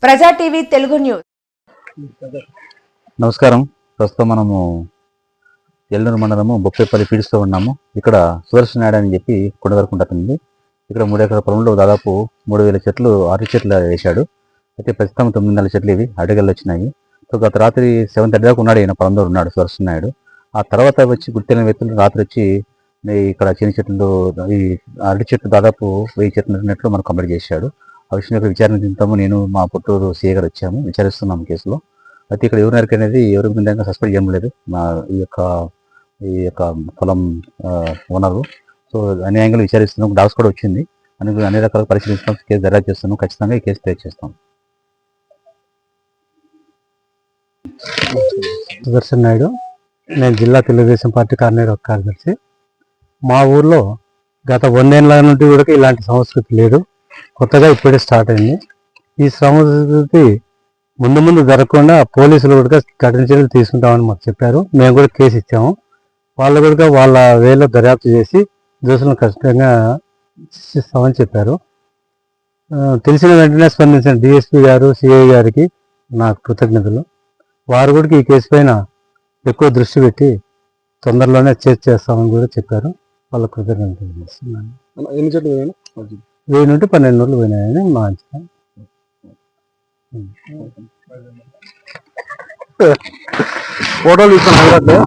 ప్రజా TV Telugu news. నమస్కారం. ప్రస్తుతం మనము ఎల్లూరు మండలము బొప్పేపల్లి ఫీడ్స్లో ఉన్నాము. ఇక్కడ సుదర్శన్ నాయుడు అని చెప్పి కొండవరకుంటుంది. ఇక్కడ 3 ఎకరాల పొలంలో దాదాపు 3000 చెట్లు అరటి చెట్లు వేశాడు. అయితే ప్రస్తుతం 900 చెట్లు ఇవి అడ్డగల్లు వచ్చినాయి. సో గత రాత్రి 7:30 దాకా ఉన్నాడు, ఈయన పొలంలో ఉన్నాడు సుదర్శన్ నాయుడు. ఆ తర్వాత వచ్చి గుర్తెలిన వ్యక్తులు రాత్రి వచ్చి ఇక్కడ చిన్న చెట్లు ఈ అరటి చెట్లు దాదాపు 1000 చెట్లు నరికినట్లు మనకు కంప్లైంట్ చేశాడు. ఆ విషయం యొక్క విచారణ నిమిత్తము నేను మా పుట్టూరు సీఏ గారు వచ్చాము, విచారిస్తున్నాము కేసులో. అయితే ఇక్కడ ఎవరు నరికి అనేది ఎవరి మీద సస్పెండ్ చేయడం లేదు. మా ఈ యొక్క పొలం ఓనరు. సో అన్యాయంగా విచారిస్తున్నాం. డాక్స్ కూడా వచ్చింది. అన్ని రకాలుగా పరిశీలిస్తున్నాం, కేసు దర్యాప్తు చేస్తున్నాం. ఖచ్చితంగా ఈ కేసు క్లియర్ చేస్తాం. సుదర్శన్ నాయుడు, నేను జిల్లా తెలుగుదేశం పార్టీ కార్యదర్శి. మా ఊర్లో గత 100 ఏళ్ళ నుండి కూడా ఇలాంటి సంస్కృతి లేదు, కొత్తగా ఇప్పుడే స్టార్ట్ అయింది. ఈ సంస్కృతి ముందు జరగకుండా పోలీసులు కూడా కఠిన చర్యలు తీసుకుంటామని మాకు చెప్పారు. మేము కూడా కేసు ఇచ్చాము. వాళ్ళు కూడా వాళ్ళ వేలో దర్యాప్తు చేసి దోషులను ఖచ్చితంగా శిక్షిస్తామని చెప్పారు. తెలిసిన వెంటనే స్పందించిన డిఎస్పీ గారు, సిఐ గారికి నాకు కృతజ్ఞతలు. వారు కూడా ఈ కేసు పైన ఎక్కువ దృష్టి పెట్టి తొందరలోనే చేస్తామని కూడా చెప్పారు. వాళ్ళ కృతజ్ఞతలు చేస్తున్నాను. 1000 నుండి 12 రోజులు పోయినాయని మా అంచనా. ఫోటోలు తీసుకున్నాను.